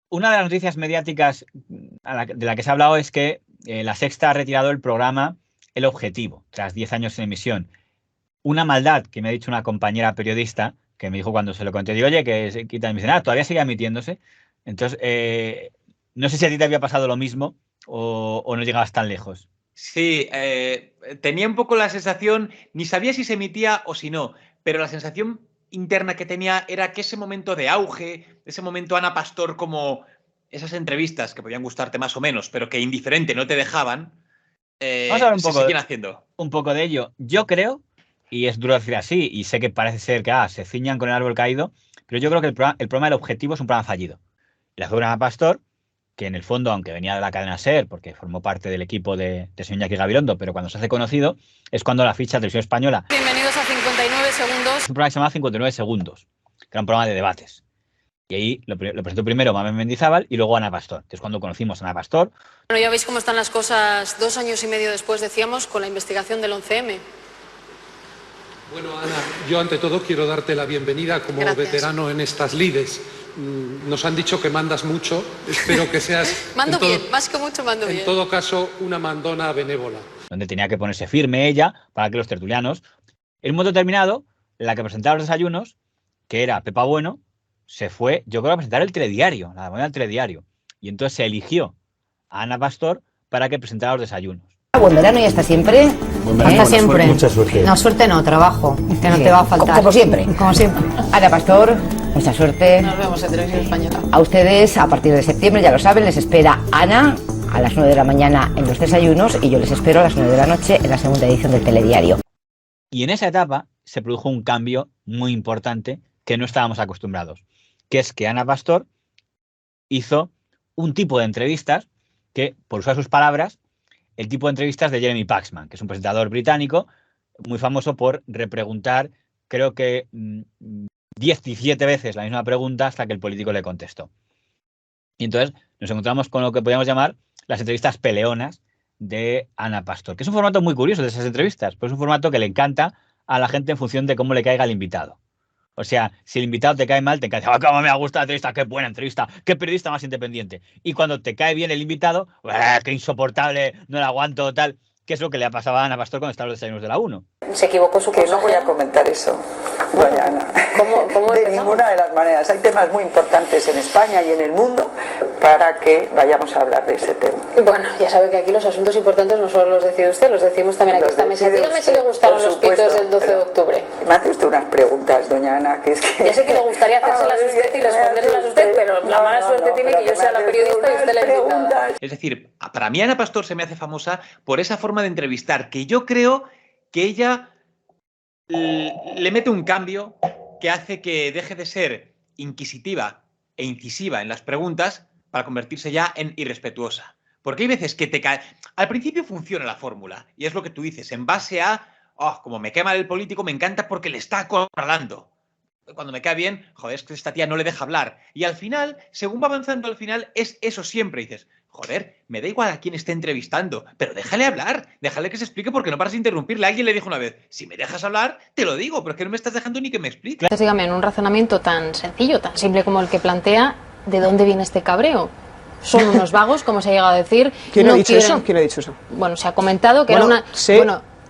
una de las noticias mediáticas de la que se ha hablado es que La Sexta ha retirado el programa El Objetivo, tras 10 años en emisión. Una maldad que me ha dicho una compañera periodista, que me dijo cuando se lo conté, digo, oye, que se quita, y me dice, todavía sigue emitiéndose. Entonces, no sé si a ti te había pasado lo mismo o no llegabas tan lejos. Sí, tenía un poco la sensación, ni sabía si se emitía o si no, pero la sensación interna que tenía era que ese momento de auge, ese momento Ana Pastor, como esas entrevistas que podían gustarte más o menos, pero que indiferente no te dejaban, Vamos a hablar se siguen haciendo. Un poco de ello. Yo creo, y es duro decir así, y sé que parece ser que se ciñan con el árbol caído, pero yo creo que el programa del Objetivo es un programa fallido. La fue Ana Pastor, que en el fondo, aunque venía de la cadena SER, porque formó parte del equipo de señor Iñaki Gabilondo, pero cuando se hace conocido es cuando la ficha de Televisión Española. Bienvenidos a 59 segundos. Un programa que se llama 59 segundos, que era un programa de debates. Y ahí lo presentó primero Mamen Mendizábal y luego Ana Pastor, que es cuando conocimos a Ana Pastor. Bueno, ya veis cómo están las cosas 2 años y medio después, decíamos, con la investigación del 11M. Bueno, Ana, yo ante todo quiero darte la bienvenida como veterano en estas lides. Nos han dicho que mandas mucho, espero que seas... Mando bien, más que mucho mando bien. En todo caso, una mandona benévola. Donde tenía que ponerse firme ella para que los tertulianos... En un momento determinado, la que presentaba los desayunos, que era Pepa Bueno, se fue, yo creo, a presentar el telediario, la moneda del telediario. Y entonces se eligió a Ana Pastor para que presentara los desayunos. Buen verano y hasta siempre. Hasta siempre. Mucha suerte. No, suerte no, trabajo. Que no te va a faltar. Como siempre. Como siempre. Ana Pastor, mucha suerte. Nos vemos en Televisión Española. A ustedes, a partir de septiembre, ya lo saben, les espera Ana a las 9 de la mañana en los desayunos y yo les espero a las 9 de la noche en la segunda edición del telediario. Y en esa etapa se produjo un cambio muy importante que no estábamos acostumbrados, que es que Ana Pastor hizo un tipo de entrevistas que, por usar sus palabras, el tipo de entrevistas de Jeremy Paxman, que es un presentador británico muy famoso por repreguntar, creo que 17 veces la misma pregunta hasta que el político le contestó. Y entonces nos encontramos con lo que podríamos llamar las entrevistas peleonas de Ana Pastor, que es un formato muy curioso de esas entrevistas, pero es un formato que le encanta a la gente en función de cómo le caiga el invitado. O sea, si el invitado te cae mal, te encanta, cómo me ha gustado la entrevista, qué buena entrevista, qué periodista más independiente. Y cuando te cae bien el invitado, qué insoportable, no lo aguanto, tal, que es lo que le ha pasado a Ana Pastor cuando estaba en los desayunos de la 1. Se equivocó su consejero. No voy a comentar eso, doña Ana. ¿Cómo de ninguna de las maneras. Hay temas muy importantes en España y en el mundo para que vayamos a hablar de ese tema. Bueno, ya sabe que aquí los asuntos importantes no solo los decide usted, los decimos también aquí en esta mesa. Dígame si le gustaron los pitos del 12 de octubre. Me hace usted unas preguntas, doña Ana, que es que... Ya sé que le gustaría hacérselas a usted y respondérselas a usted, pero la mala suerte tiene que yo sea la periodista y usted la invitada. Es decir, para mí Ana Pastor se me hace famosa por esa forma de entrevistar, que yo creo que ella le mete un cambio que hace que deje de ser inquisitiva e incisiva en las preguntas para convertirse ya en irrespetuosa. Porque hay veces que te cae... Al principio funciona la fórmula, y es lo que tú dices, en base a, como me cae mal el político, me encanta porque le está acorralando. Cuando me cae bien, joder, es que esta tía no le deja hablar. Y al final, según va avanzando al final, es eso siempre. Y dices, joder, me da igual a quién esté entrevistando, pero déjale hablar, déjale que se explique porque no paras de interrumpirle. Alguien le dijo una vez, si me dejas hablar, te lo digo, pero es que no me estás dejando ni que me explique. Entonces, dígame, en un razonamiento tan sencillo, tan simple como el que plantea, ¿de dónde viene este cabreo? Son unos vagos, como se ha llegado a decir. ¿Quién ha dicho eso? ¿Quién ha dicho eso? Bueno, se ha comentado que era una... Sí.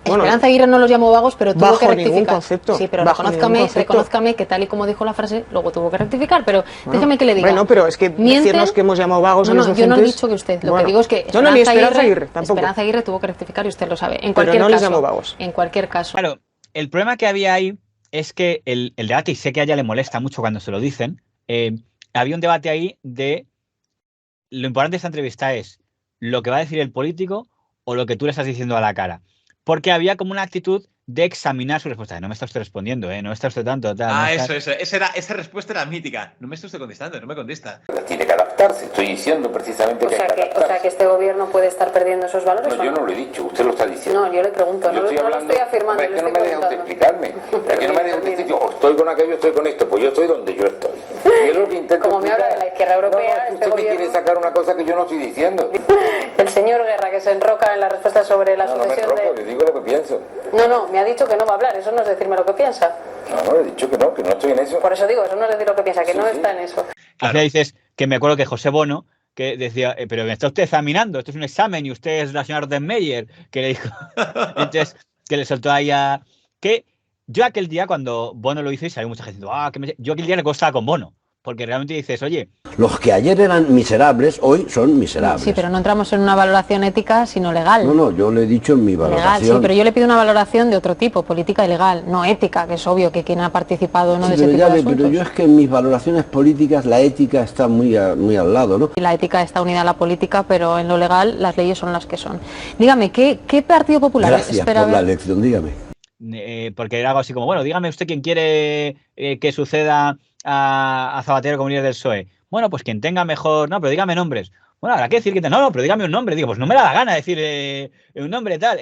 Esperanza Aguirre no los llamó vagos, pero tuvo que rectificar. Ningún concepto. Sí, pero reconózcame que tal y como dijo la frase, luego tuvo que rectificar, pero déjeme que le diga. Bueno, pero es que decirnos que hemos llamado vagos a los docentes... yo no he dicho que usted, lo que digo es que Esperanza Aguirre tuvo que rectificar y usted lo sabe. En cualquier pero no caso, les llamo vagos. En cualquier caso. Claro, el problema que había ahí es que el debate, y sé que a ella le molesta mucho cuando se lo dicen, había un debate ahí de lo importante de esta entrevista es lo que va a decir el político o lo que tú le estás diciendo a la cara. Porque había como una actitud de examinar su respuesta. No me está usted respondiendo, ¿eh? No está usted tanto. Tal, no eso. Esa respuesta era mítica. No me está usted contestando, no me contesta. Tiene que adaptarse, estoy diciendo precisamente que hay que adaptarse. O sea, que este gobierno puede estar perdiendo esos valores. No, yo no lo he dicho, usted lo está diciendo. No, yo le pregunto, no lo estoy afirmando. Es que no me deja usted explicarme. Es que no me deja usted decir, o estoy con aquello, estoy con esto. Pues yo estoy donde yo estoy. Y es lo que intento como me habla de la izquierda europea, usted me quiere sacar una cosa que yo no estoy diciendo. El señor Guerra, que se enroca en la respuesta sobre la sucesión yo digo lo que pienso. No, me ha dicho que no va a hablar, eso no es decirme lo que piensa. No, he dicho que no estoy en eso. Por eso digo, eso no es decir lo que piensa, que no está en eso. Claro. Dices, que me acuerdo que José Bono, que decía, pero me está usted examinando, esto es un examen y usted es la señora Rottenmeier, que le dijo, entonces, que le soltó ahí a... Que yo aquel día, cuando Bono lo hizo y salió mucha gente diciendo, yo aquel día le costaba con Bono, porque realmente dices, oye... Los que ayer eran miserables, hoy son miserables. Sí, pero no entramos en una valoración ética, sino legal. No, yo le he dicho en mi valoración. Legal, sí, pero yo le pido una valoración de otro tipo, política y legal, no ética, que es obvio que quien ha participado no de ese tipo de asuntos. Pero yo es que en mis valoraciones políticas la ética está muy al lado, ¿no? Y la ética está unida a la política, pero en lo legal las leyes son las que son. Dígame, ¿qué Partido Popular Gracias espera por la elección, dígame. Porque era algo así como, bueno, dígame usted quién quiere que suceda a Zapatero como líder del PSOE. Bueno, pues quien tenga mejor... No, pero dígame nombres. Bueno, habrá que decir que... No, pero dígame un nombre. Digo, pues no me da la gana decir un nombre tal.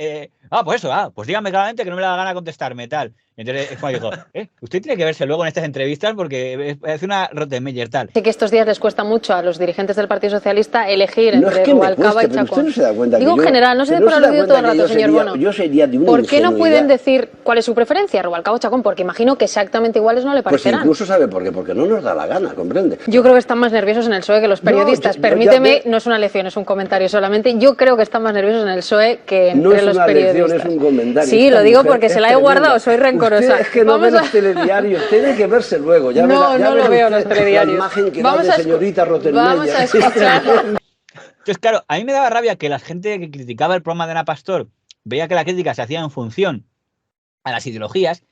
Pues dígame claramente que no me da la gana contestarme tal. Entonces es como digo, usted tiene que verse luego en estas entrevistas porque es una Rottenmeier tal. Sé que estos días les cuesta mucho a los dirigentes del Partido Socialista elegir entre Rubalcaba y Chacón. No se da cuenta digo en general, no se dé por aludido todo el rato, señor Bono. Yo sería de una ¿Por qué no pueden decir cuál es su preferencia, Rubalcaba o Chacón? Porque imagino que exactamente iguales no le parecerán. Pues incluso sabe por qué, porque no nos da la gana, ¿comprende? Yo creo que están más nerviosos en el PSOE que los periodistas. Permíteme, no es una lección, es un comentario solamente. Yo creo que están más nerviosos en el PSOE que entre los periodistas. No es una lección, es un comentario. Sí, lo digo porque se la he guardado, soy rencorosa. Es que no ve los telediarios, tiene que verse luego. Ya no lo veo los telediarios. La imagen que da de señorita Rottenmeier. Vamos a escuchar. Entonces, claro, a mí me daba rabia que la gente que criticaba el programa de Ana Pastor veía que la crítica se hacía en función a las ideologías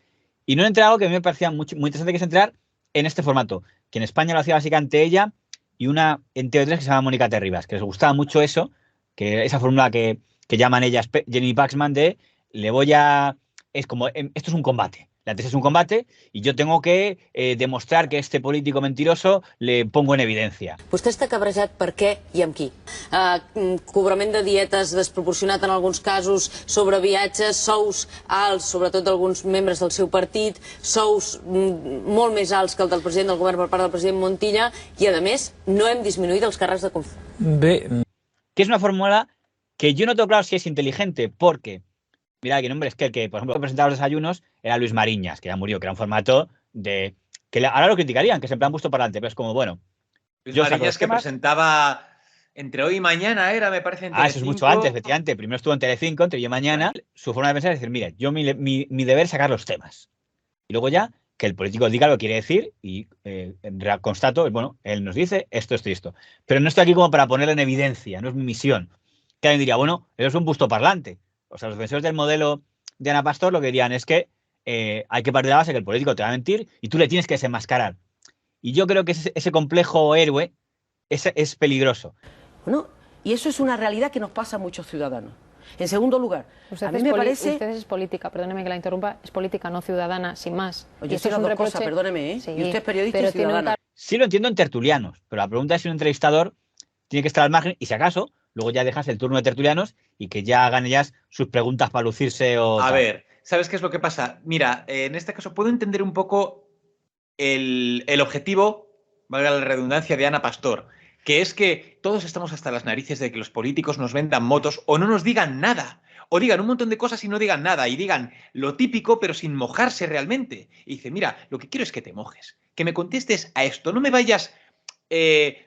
y no entré algo que a mí me parecía muy interesante, que es entrar en este formato, que en España lo hacía básicamente ella y una en TV3 que se llama Mónica Terribas, que les gustaba mucho eso, que esa fórmula que llaman ellas Jenny Paxman de es como, esto es un combate. La tesis es un combate y yo tengo que demostrar que este político mentiroso le pongo en evidencia. Vostè està cabrejat per què i amb qui? Cobrament de dietes desproporcionat en alguns casos, sobre viatges, sous alts, sobretot d'alguns membres del seu partit, sous molt més alts que el del president del govern per part del president Montilla i, a més, no hem disminuït els càrrecs de confiança. Que es una fórmula que yo no tengo claro si es inteligente, porque... Mira, que nombre es que el que, por ejemplo, presentaba los desayunos era Luis Mariñas, que ya murió, que era un formato de... que ahora lo criticarían, que se han puesto para adelante, pero es como, bueno... Luis Mariñas que presentaba entre hoy y mañana, me parece, en Telecinco. Eso es mucho antes, efectivamente. Primero estuvo en Telecinco, entre hoy y mañana. Su forma de pensar es decir, mire, yo mi deber es sacar los temas. Y luego ya, que el político diga lo que quiere decir y constato, bueno, él nos dice esto, esto y esto. Pero no estoy aquí como para ponerlo en evidencia, no es mi misión. Que alguien diría, bueno, eso es un busto parlante. O sea, los defensores del modelo de Ana Pastor lo que dirían es que hay que partir de la base que el político te va a mentir y tú le tienes que desenmascarar. Y yo creo que ese complejo héroe es peligroso. Bueno, y eso es una realidad que nos pasa a muchos ciudadanos. En segundo lugar, a mí me parece... Usted es política, perdóneme que la interrumpa, es política no ciudadana, sin más. Yo soy las dos cosas, perdóneme, sí, y usted es periodista y ciudadana. Sí lo entiendo en tertulianos, pero la pregunta es si un entrevistador tiene que estar al margen y si acaso... Luego ya dejas el turno de tertulianos y que ya hagan ellas sus preguntas para lucirse o... A ver, ¿sabes qué es lo que pasa? Mira, en este caso puedo entender un poco el objetivo, valga la redundancia, de Ana Pastor, que es que todos estamos hasta las narices de que los políticos nos vendan motos o no nos digan nada. O digan un montón de cosas y no digan nada. Y digan lo típico pero sin mojarse realmente. Y dice, mira, lo que quiero es que te mojes. Que me contestes a esto. No me vayas...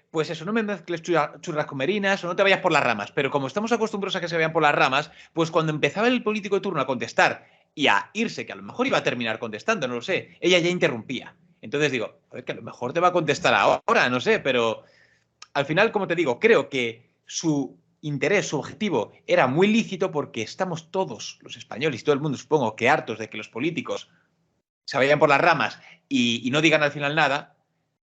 pues eso, no me mezcles churras con merinas o no te vayas por las ramas. Pero como estamos acostumbrados a que se vayan por las ramas, pues cuando empezaba el político de turno a contestar y a irse, que a lo mejor iba a terminar contestando, no lo sé, ella ya interrumpía. Entonces digo, a ver, que a lo mejor te va a contestar ahora, no sé, pero al final, como te digo, creo que su interés, su objetivo era muy lícito porque estamos todos, los españoles y todo el mundo, supongo que hartos de que los políticos se vayan por las ramas y no digan al final nada.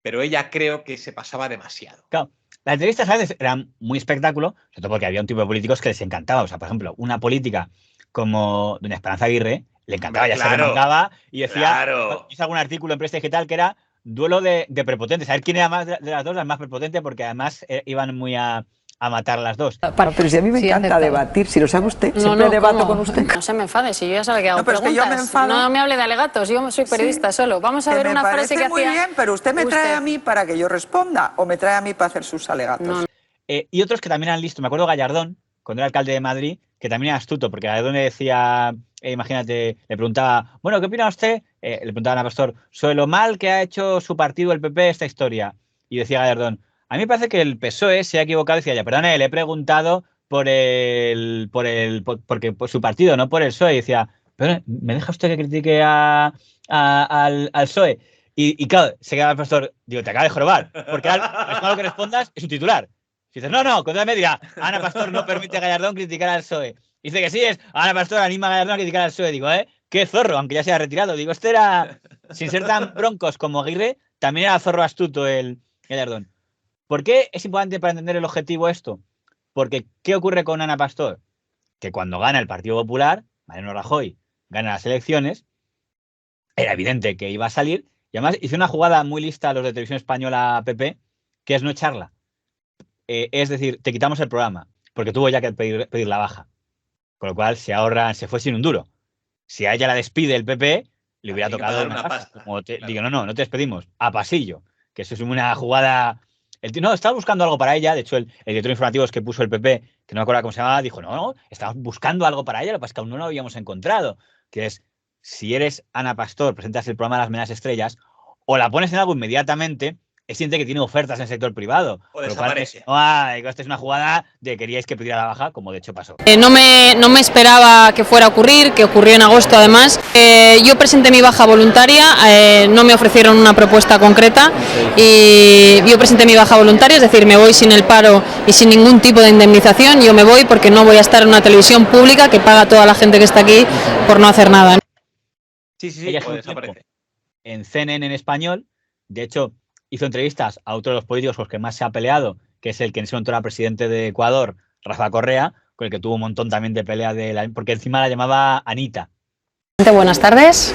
Pero ella creo que se pasaba demasiado. Claro, las entrevistas a veces eran muy espectáculo, sobre todo porque había un tipo de políticos que les encantaba. O sea, por ejemplo, una política como doña Esperanza Aguirre, le encantaba, ya se remangaba y decía, hizo algún artículo en Prensa Digital que era duelo de prepotentes, a ver quién era más de las dos, la más prepotente, porque además iban muy a matar a las dos. Pero si a mí me encanta debatir, si lo sabe usted, siempre debato con usted. No se me enfade, si yo ya sabe que hago preguntas. Yo me enfado. No me hable de alegatos, yo soy periodista solo. Vamos a ver una frase que hacía... muy bien, pero usted me trae a mí para que yo responda o me trae a mí para hacer sus alegatos. No. Y otros que también eran listos. Me acuerdo Gallardón, cuando era alcalde de Madrid, que también era astuto, porque Gallardón le decía, imagínate, le preguntaba, bueno, ¿qué opina usted? Le preguntaba a Ana Pastor, sobre lo mal que ha hecho su partido, el PP, esta historia. Y decía Gallardón, A mí me parece que el PSOE se ha equivocado y decía, ya, perdone, le he preguntado porque por su partido, no por el PSOE. Y decía, pero ¿me deja usted que critique al PSOE? Y claro, se queda el pastor, digo, te acaba de jorobar, porque ahora lo que respondas es un titular. Si dices, no, contra dirá, Ana Pastor no permite a Gallardón criticar al PSOE. Dice que sí, es Ana Pastor anima a Gallardón a criticar al PSOE. Digo, qué zorro, aunque ya se haya retirado. Digo, este era, sin ser tan broncos como Aguirre, también era zorro astuto el Gallardón. ¿Por qué es importante para entender el objetivo esto? Porque, ¿qué ocurre con Ana Pastor? Que cuando gana el Partido Popular, Mariano Rajoy gana las elecciones, era evidente que iba a salir, y además hizo una jugada muy lista a los de Televisión Española PP, que es no echarla. Es decir, te quitamos el programa, porque tuvo ya que pedir la baja. Con lo cual se fue sin un duro. Si a ella la despide el PP, le hubiera tocado una pasta. Claro. Digo, no te despedimos, a pasillo. Que eso es una jugada... estaba buscando algo para ella. De hecho, el director de informativos que puso el PP, que no me acuerdo cómo se llamaba, dijo, no, estamos buscando algo para ella, lo que pasa es que aún no lo habíamos encontrado. Que es, si eres Ana Pastor, presentas el programa de las Menas Estrellas, o la pones en algo inmediatamente, es siente que tiene ofertas en el sector privado. O desaparece. Esta es una jugada de queríais que pidiera la baja, como de hecho pasó. No me esperaba que fuera a ocurrir, que ocurrió en agosto además. Yo presenté mi baja voluntaria, no me ofrecieron una propuesta concreta y yo presenté mi baja voluntaria, es decir, me voy sin el paro y sin ningún tipo de indemnización. Yo me voy porque no voy a estar en una televisión pública que paga a toda la gente que está aquí por no hacer nada. Sí, ella desaparece. En CNN en español, de hecho, hizo entrevistas a otro de los políticos con los que más se ha peleado, que es el que en ese momento era presidente de Ecuador, Rafa Correa, con el que tuvo un montón también de pelea, porque encima la llamaba Anita. Buenas tardes.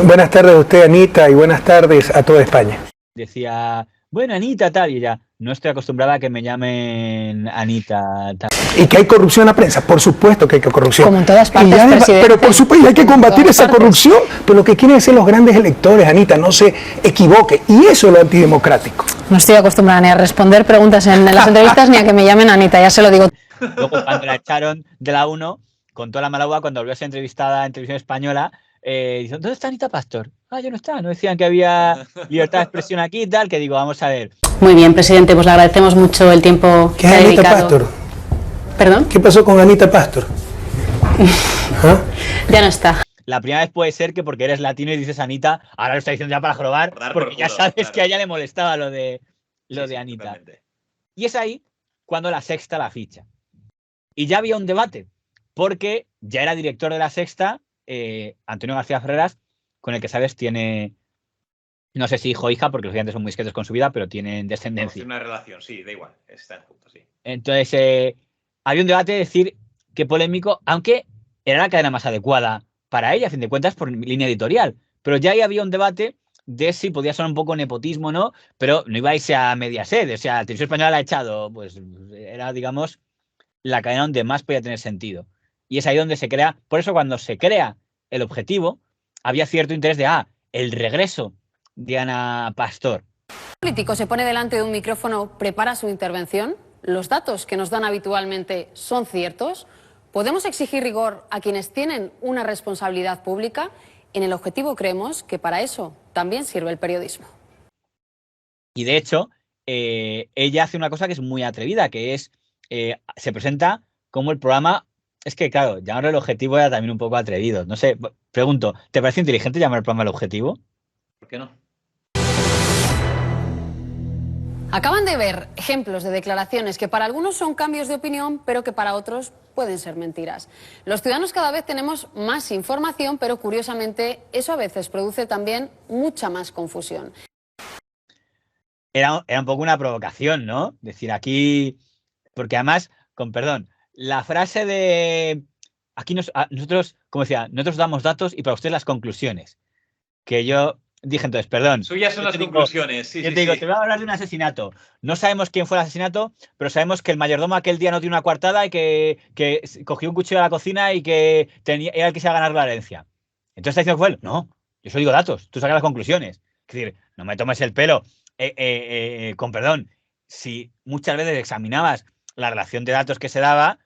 Buenas tardes a usted, Anita, y buenas tardes a toda España. Decía, bueno, Anita, tal, y ella, no estoy acostumbrada a que me llamen Anita, tal. ¿Y que hay corrupción en la prensa? Por supuesto que hay corrupción. Como en todas partes, pero por supuesto hay que combatir esa corrupción, pero lo que quieren ser los grandes electores, Anita, no se equivoque, y eso es lo antidemocrático. No estoy acostumbrada ni a responder preguntas en las entrevistas ni a que me llamen Anita, ya se lo digo. Luego, cuando la echaron de la 1, con toda la mala uva, cuando volvió a ser entrevistada en Televisión Española, dicen, ¿dónde está Anita Pastor? Yo no está, no decían que había libertad de expresión aquí y tal, que digo, vamos a ver. Muy bien, presidente, pues le agradecemos mucho el tiempo que ha dedicado. Anita Pastor? ¿Perdón? ¿Qué pasó con Anita Pastor? Ya no está. La primera vez puede ser que porque eres latino y dices Anita, ahora lo está diciendo ya para jorobar, porque ya sabes que a ella le molestaba lo de Anita. Totalmente. Y es ahí cuando La Sexta la ficha. Y ya había un debate, porque ya era director de La Sexta, Antonio García Ferreras, con el que, sabes, tiene, no sé si hijo o hija, porque los gigantes son muy discretos con su vida, pero tienen descendencia. Una relación, sí, da igual, están juntos, sí. Entonces, había un debate de decir qué polémico, aunque era la cadena más adecuada para ella, a fin de cuentas, por línea editorial. Pero ya ahí había un debate de si podía sonar un poco nepotismo o no, pero no iba a irse a Mediaset. O sea, Televisión Española la ha echado, pues era, digamos, la cadena donde más podía tener sentido. Y es ahí donde se crea, por eso cuando se crea el objetivo, había cierto interés de, el regreso de Ana Pastor. El político se pone delante de un micrófono, prepara su intervención, los datos que nos dan habitualmente son ciertos, podemos exigir rigor a quienes tienen una responsabilidad pública. En El Objetivo creemos que para eso también sirve el periodismo. Y de hecho, ella hace una cosa que es muy atrevida, que es, se presenta como el programa. Es que, claro, llamar El Objetivo era también un poco atrevido. No sé, pregunto, ¿te parece inteligente llamar el programa El Objetivo? ¿Por qué no? Acaban de ver ejemplos de declaraciones que para algunos son cambios de opinión, pero que para otros pueden ser mentiras. Los ciudadanos cada vez tenemos más información, pero curiosamente eso a veces produce también mucha más confusión. Era un poco una provocación, ¿no? Decir aquí, porque además, con perdón, la frase de aquí nosotros, como decía, nosotros damos datos y para ustedes las conclusiones. Que yo dije entonces, perdón. Suyas son las conclusiones, sí, yo te digo, te voy a hablar de un asesinato. No sabemos quién fue el asesinato, pero sabemos que el mayordomo aquel día no tiene una coartada y que cogió un cuchillo de la cocina y que era el que se iba a ganar la herencia. Entonces está diciendo que fue él. No, yo solo digo datos, tú sacas las conclusiones. Es decir, no me tomes el pelo. Con perdón, si muchas veces examinabas la relación de datos que se daba,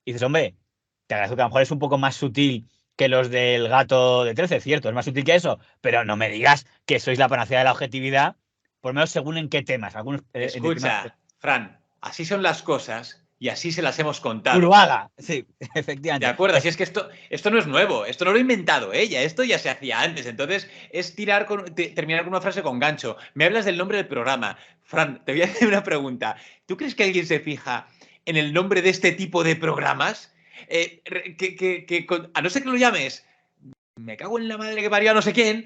y dices, hombre, te agradezco que a lo mejor es un poco más sutil que los del gato de 13, cierto, es más sutil que eso, pero no me digas que sois la panacea de la objetividad por lo menos según en qué temas. Algunos, escucha, Fran, así son las cosas y así se las hemos contado. Uruaga, sí, efectivamente. ¿De acuerdo? Así es que esto no es nuevo, esto no lo ha inventado ella, esto ya se hacía antes. Entonces es terminar con una frase con gancho. Me hablas del nombre del programa. Fran, te voy a hacer una pregunta. ¿Tú crees que alguien se fija en el nombre de este tipo de programas? A no ser que lo llames me cago en la madre que parió a no sé quién,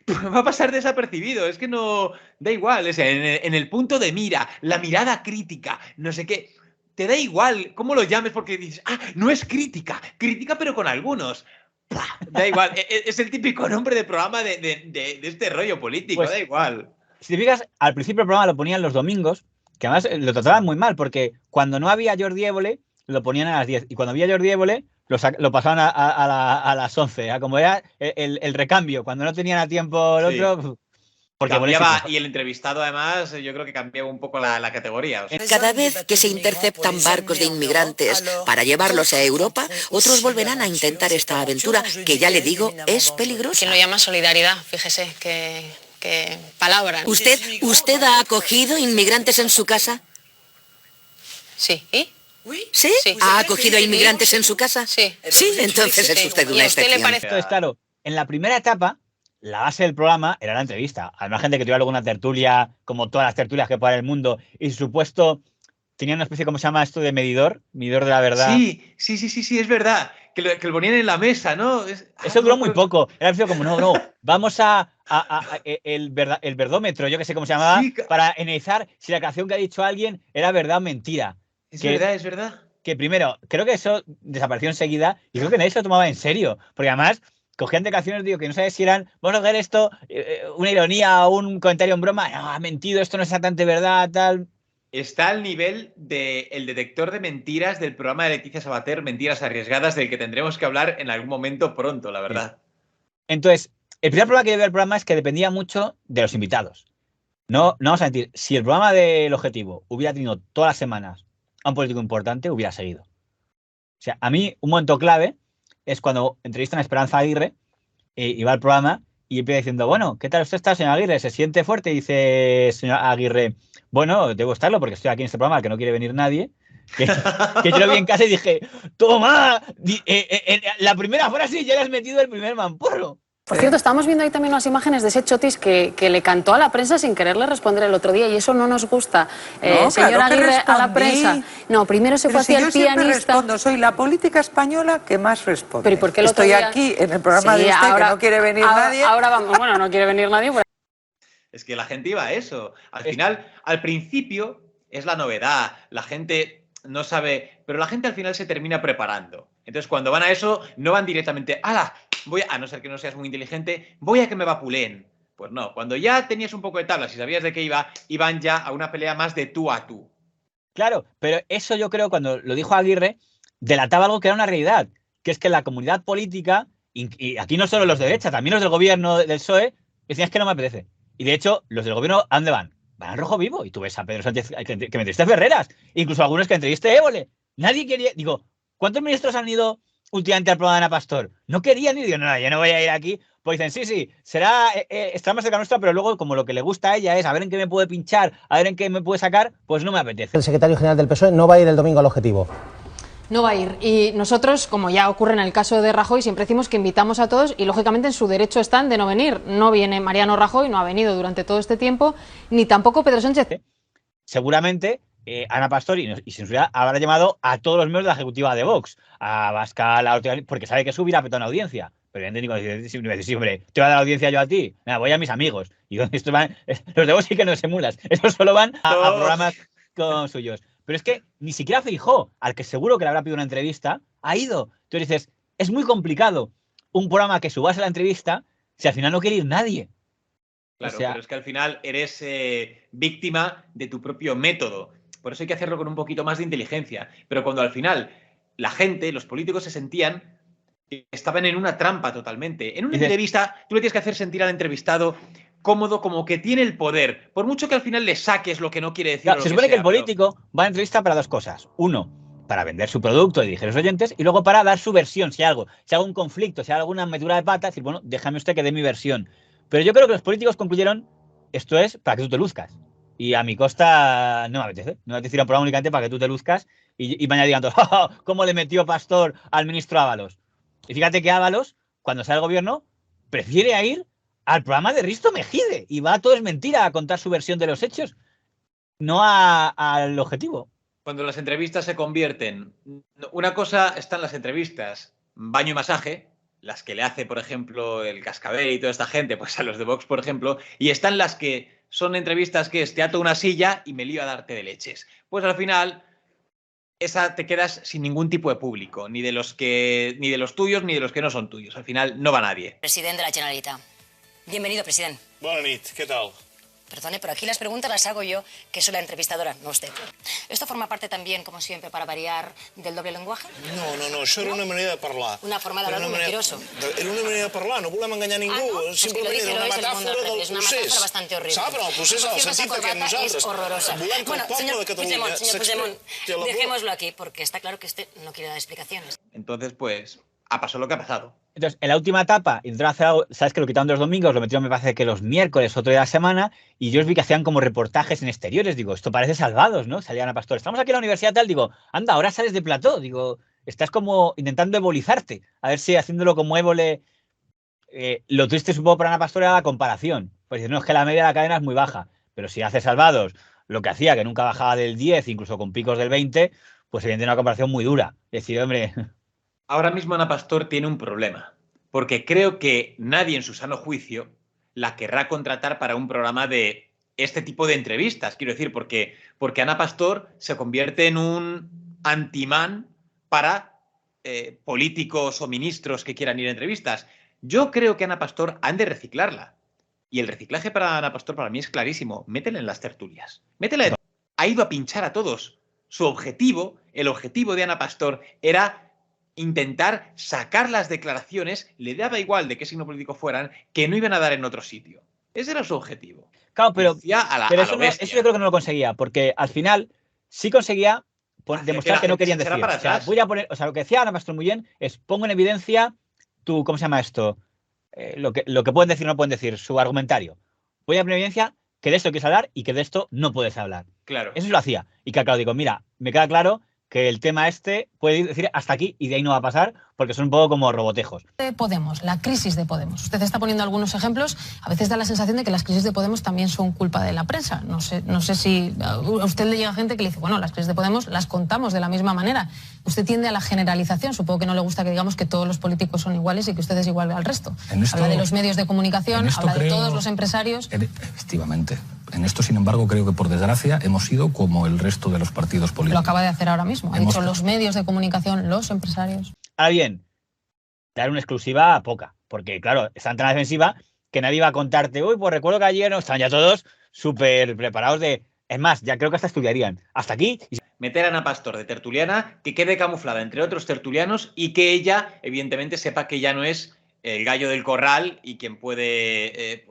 va a pasar desapercibido. Es que no da igual. O sea, en el punto de mira, la mirada crítica, no sé qué. Te da igual cómo lo llames porque dices, no es crítica pero con algunos. Da igual, es el típico nombre de programa de este rollo político, pues, da igual. Si te fijas, al principio el programa lo ponían los domingos, que además lo trataban muy mal, porque cuando no había Jordi Évole, lo ponían a las 10, y cuando había Jordi Évole, lo pasaban a las 11, como era el recambio, cuando no tenían a tiempo el otro... Porque cambiaba, y el entrevistado además yo creo que cambiaba un poco la categoría. O sea. Cada vez que se interceptan barcos de inmigrantes para llevarlos a Europa, otros volverán a intentar esta aventura que, ya le digo, es peligrosa. ¿Quién lo llama solidaridad? Fíjese qué palabra. ¿Usted ha acogido inmigrantes en su casa? Sí. ¿Y? ¿Sí? ¿Ha acogido a inmigrantes en su casa? Sí. Sí, entonces es usted una excepción. Entonces, claro, en la primera etapa, la base del programa era la entrevista. Además, gente que tuviera luego una tertulia, como todas las tertulias que para el mundo, y supuesto tenía una especie, ¿cómo se llama esto? De medidor de la verdad. Sí, es verdad. Que lo ponían en la mesa, ¿no? Eso duró muy poco. Era como, no, vamos a el verdómetro, yo que sé cómo se llamaba, sí, para analizar si la canción que ha dicho alguien era verdad o mentira. Es verdad. Que primero, creo que eso desapareció enseguida y creo que nadie se lo tomaba en serio. Porque además cogían declaraciones, digo, que no sabes si eran, vamos a hacer esto, una ironía o un comentario en broma, no, ha mentido, esto no es exactamente verdad, tal. Está al nivel del detector de mentiras del programa de Leticia Sabater, Mentiras Arriesgadas, del que tendremos que hablar en algún momento pronto, la verdad. Entonces, el primer problema que yo veo del programa es que dependía mucho de los invitados. No vamos a mentir, si el programa del Objetivo hubiera tenido todas las semanas a un político importante, hubiera seguido. O sea, a mí un momento clave es cuando entrevistan a Esperanza Aguirre y va al programa y empieza diciendo, bueno, ¿qué tal usted está, señor Aguirre? ¿Se siente fuerte? Y dice, señor Aguirre, bueno, debo estarlo porque estoy aquí en este programa al que no quiere venir nadie. Que yo lo vi en casa y dije, ¡toma! La primera frase ya le has metido el primer mamporro. Por cierto, estamos viendo ahí también unas imágenes de ese chotis que le cantó a la prensa sin quererle responder el otro día y eso no nos gusta. No, señor claro Aguirre, a la prensa. No, primero se fue hacia el pianista. Respondo, soy la política española que más responde. Pero ¿y por qué estoy aquí en el programa de usted que no quiere venir nadie? Ahora vamos, bueno, no quiere venir nadie. Pues... Es que la gente iba a eso. Al final, al principio es la novedad. La gente no sabe, pero la gente al final se termina preparando. Entonces, cuando van a eso, no van directamente, ¡hala! A no ser que no seas muy inteligente, voy a que me vapuleen. Pues no, cuando ya tenías un poco de tablas y sabías de qué iban ya a una pelea más de tú a tú. Claro, pero eso yo creo, cuando lo dijo Aguirre, delataba algo que era una realidad, que es que la comunidad política, y aquí no solo los de derecha, también los del gobierno del PSOE, decían es que no me apetece. Y de hecho, los del gobierno, ¿a dónde van? Van al Rojo Vivo. Y tú ves a Pedro Sánchez que me entreviste a Ferreras, incluso algunos que entreviste a Évole. Nadie quería, digo, ¿cuántos ministros han ido últimamente al programa de Ana Pastor? No querían ir, digo, no, yo no voy a ir aquí. Pues dicen, sí, está más cerca nuestra, pero luego como lo que le gusta a ella es a ver en qué me puede pinchar, a ver en qué me puede sacar, pues no me apetece. El secretario general del PSOE no va a ir el domingo al Objetivo. No va a ir. Y nosotros, como ya ocurre en el caso de Rajoy, siempre decimos que invitamos a todos y lógicamente en su derecho están de no venir. No viene Mariano Rajoy, no ha venido durante todo este tiempo, ni tampoco Pedro Sánchez. Seguramente Ana Pastor y sin duda habrá llamado a todos los miembros de la ejecutiva de Vox, a Abascal, a Ortega, porque sabe que eso hubiera petado una audiencia. Pero evidentemente dice, sí, hombre, ¿te va a dar audiencia yo a ti? Nada, voy a mis amigos. Y estos van, los de Vox sí que no se mulas. Esos solo van a programas con suyos. Pero es que ni siquiera Feijóo, al que seguro que le habrá pedido una entrevista, ha ido. Tú dices, es muy complicado un programa que subas a la entrevista si al final no quiere ir nadie. Claro, pero es que al final eres víctima de tu propio método. Por eso hay que hacerlo con un poquito más de inteligencia. Pero cuando al final la gente, los políticos se sentían que estaban en una trampa totalmente. En una entrevista, tú le tienes que hacer sentir al entrevistado cómodo, como que tiene el poder. Por mucho que al final le saques lo que no quiere decir. Claro, se supone que el político va a la entrevista para dos cosas. Uno, para vender su producto y dirigir a los oyentes, y luego para dar su versión, si hay algún conflicto, si hay alguna metedura de pata, decir, bueno, déjame usted que dé mi versión. Pero yo creo que los políticos concluyeron esto es para que tú te luzcas. Y a mi costa no me apetece. No me apetece ir a un programa únicamente para que tú te luzcas y mañana digan todos, ¡oh, cómo le metió Pastor al ministro Ábalos! Y fíjate que Ábalos, cuando sale al gobierno, prefiere ir al programa de Risto Mejide y va a todo es mentira a contar su versión de los hechos, no al objetivo. Cuando las entrevistas se convierten... Una cosa están las entrevistas, baño y masaje, las que le hace, por ejemplo, el Cascabel y toda esta gente, pues a los de Vox, por ejemplo, y están las que son entrevistas que es te ato una silla y me lío a darte de leches. Pues al final, esa te quedas sin ningún tipo de público, ni de los tuyos ni de los que no son tuyos. Al final no va nadie. Presidente de la Generalitat. Bienvenido, presidente. Buenas noches, ¿qué tal? Perdone, pero aquí las preguntas las hago yo, que soy la entrevistadora, no usted. ¿Esto forma parte también, como siempre, para variar, del doble lenguaje? No, això era una manera de parlar. Una forma de hablar un mentiroso. Era una manera de parlar, no volem enganyar ningú. No? Simplement era una metàfora del procés. És una metàfora bastante horrible. Sap, en el procés, en el sentit que nosaltres volem que el poble de Catalunya... Señor Puigdemont, dejémoslo aquí, porque está claro que usted no quiere dar explicaciones. Entonces, pues, ha pasado lo que ha pasado. Entonces, en la última etapa, intentaron hacer algo, sabes que lo quitaron de los domingos, lo metieron me parece que los miércoles, otro día de la semana, y yo os vi que hacían como reportajes en exteriores, digo, esto parece Salvados, ¿no? Salían a Pastor, estamos aquí en la universidad tal, digo, anda, ahora sales de plató, digo, estás como intentando ebolizarte, a ver si haciéndolo como Évole, lo triste supongo para Ana Pastor era la comparación, pues no, es que la media de la cadena es muy baja, pero si hace Salvados lo que hacía, que nunca bajaba del 10, incluso con picos del 20, pues evidentemente una comparación muy dura, es decir, hombre... Ahora mismo Ana Pastor tiene un problema, porque creo que nadie en su sano juicio la querrá contratar para un programa de este tipo de entrevistas. Quiero decir, porque Ana Pastor se convierte en un antimán para políticos o ministros que quieran ir a entrevistas. Yo creo que Ana Pastor han de reciclarla. Y el reciclaje para Ana Pastor para mí es clarísimo. Métela en las tertulias. Métela. Ha ido a pinchar a todos. Su objetivo, el objetivo de Ana Pastor era... intentar sacar las declaraciones, le daba igual de qué signo político fueran, que no iban a dar en otro sitio. Ese era su objetivo. Claro, pero eso yo creo que no lo conseguía, porque al final sí conseguía demostrar que no querían decir. O sea, voy a poner, o sea, lo que decía Ana Pastor muy bien es pongo en evidencia tu, ¿cómo se llama esto? Lo que pueden decir o no pueden decir, su argumentario. Voy a poner en evidencia que de esto quieres hablar y que de esto no puedes hablar. Claro. Eso lo hacía. Y que claro, digo, mira, me queda claro que el tema este puede decir hasta aquí y de ahí no va a pasar porque son un poco como robotejos. De Podemos, la crisis de Podemos. Usted está poniendo algunos ejemplos. A veces da la sensación de que las crisis de Podemos también son culpa de la prensa. No sé si a usted le llega gente que le dice, bueno, las crisis de Podemos las contamos de la misma manera. Usted tiende a la generalización. Supongo que no le gusta que digamos que todos los políticos son iguales y que usted es igual al resto. Habla de los medios de comunicación, habla de todos los empresarios. Efectivamente. En esto, sin embargo, creo que por desgracia hemos sido como el resto de los partidos políticos. Lo acaba de hacer ahora mismo. Ha dicho los medios de comunicación, los empresarios. Ahora bien, dar una exclusiva poca, porque claro, están tan defensiva que nadie va a contarte, uy, pues recuerdo que ayer no estaban ya todos súper preparados de... Es más, ya creo que hasta estudiarían. Hasta aquí... Meter a Ana Pastor de tertuliana, que quede camuflada entre otros tertulianos y que ella, evidentemente, sepa que ya no es el gallo del corral y quien puede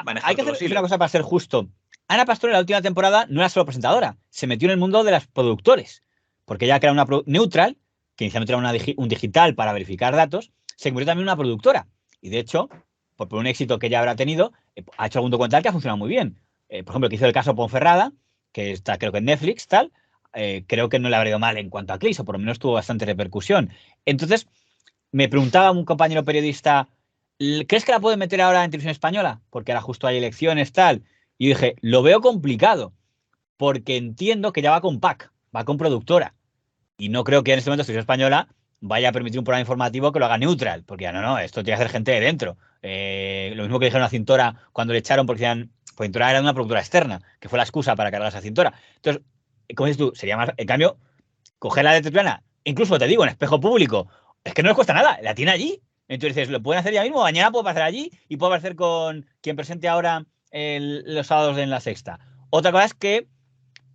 manejar. Hay que hacer una cosa para ser justo. Ana Pastor en la última temporada no era solo presentadora, se metió en el mundo de los productores, porque ella que era una neutral, que inicialmente era un digital para verificar datos, se convirtió también en una productora. Y de hecho, por un éxito que ella habrá tenido, ha hecho algún documental que ha funcionado muy bien. Por ejemplo, que hizo el caso Ponferrada, que está creo que en Netflix, tal, creo que no le habrá ido mal en cuanto a clics, o por lo menos tuvo bastante repercusión. Entonces, me preguntaba un compañero periodista, ¿crees que la pueden meter ahora en televisión española? Porque ahora justo hay elecciones, tal. Y yo dije, lo veo complicado, porque entiendo que ya va con PAC, va con productora. Y no creo que en este momento televisión española vaya a permitir un programa informativo que lo haga neutral, porque ya no, esto tiene que hacer gente de dentro. Lo mismo que dijeron a Cintora cuando le echaron porque decían, pues Cintora era una productora externa, que fue la excusa para cargarse a Cintora. Entonces, como dices tú, sería más, en cambio, cogerla de tertuliana, incluso te digo, en espejo público, es que no les cuesta nada, la tiene allí. Entonces dices, lo pueden hacer ya mismo, mañana puedo aparecer allí y puedo aparecer con quien presente ahora los sábados en La Sexta. Otra cosa es que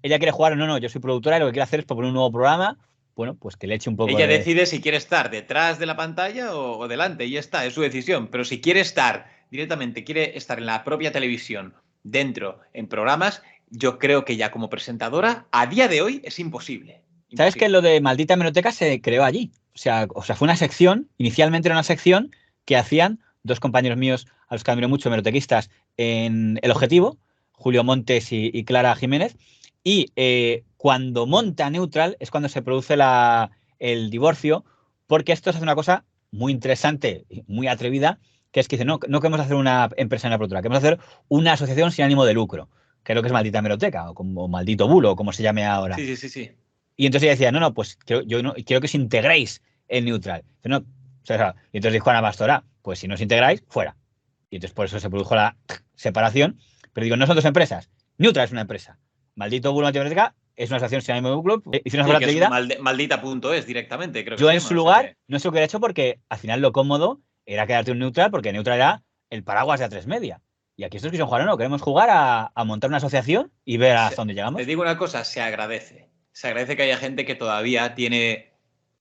ella quiere jugar, no, yo soy productora y lo que quiere hacer es proponer un nuevo programa, bueno, pues que le eche un poco Ella decide si quiere estar detrás de la pantalla o delante, y ya está, es su decisión. Pero si quiere estar directamente, quiere estar en la propia televisión, dentro, en programas, yo creo que ya como presentadora, a día de hoy, es imposible. ¿Sabes que lo de Maldita Hemeroteca se creó allí? O sea, fue una sección, inicialmente era una sección que hacían dos compañeros míos, a los que admiro mucho, hemerotequistas, en El Objetivo, Julio Montes y Clara Jiménez, y cuando monta Neutral es cuando se produce el divorcio, porque esto es una cosa muy interesante, muy atrevida, que es que dice, no queremos hacer una empresa en la productora, queremos hacer una asociación sin ánimo de lucro. Creo que es Maldita Hemeroteca, o como Maldito Bulo, como se llame ahora. Sí. Y entonces ella decía, pues quiero que os integréis en Neutral. Dice, y entonces dijo Ana Pastor, pues si no os integráis, fuera. Y entonces por eso se produjo la separación. Pero digo, no son dos empresas. Neutral es una empresa. Maldito Bulo, Maldita Hemeroteca es una asociación sin ánimo de lucro. Hizo una que es maldita.es directamente, creo que yo en su lugar no sé lo que hubiera hecho, porque al final lo cómodo era quedarte un Neutral, porque Neutral era el paraguas de A3 Media. Y aquí estos quisieron jugar, no, queremos jugar a montar una asociación y ver hasta dónde llegamos. Te digo una cosa, se agradece. Se agradece que haya gente que todavía tiene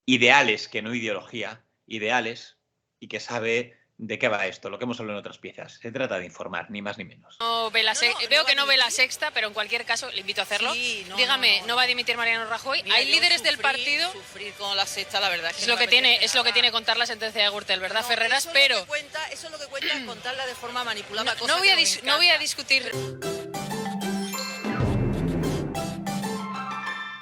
ideales, que no ideología, ideales, y que sabe de qué va esto, lo que hemos hablado en otras piezas. Se trata de informar, ni más ni menos. Veo que no ve la Sexta, pero en cualquier caso le invito a hacerlo. Sí, dígame, no va a dimitir Mariano Rajoy? Mira, hay líderes del partido. Sufrir con la Sexta, la verdad. Es lo que tiene contar la sentencia de Gürtel, ¿verdad, Ferreras? Eso es lo que cuenta contarla de forma manipulada. No voy a discutir.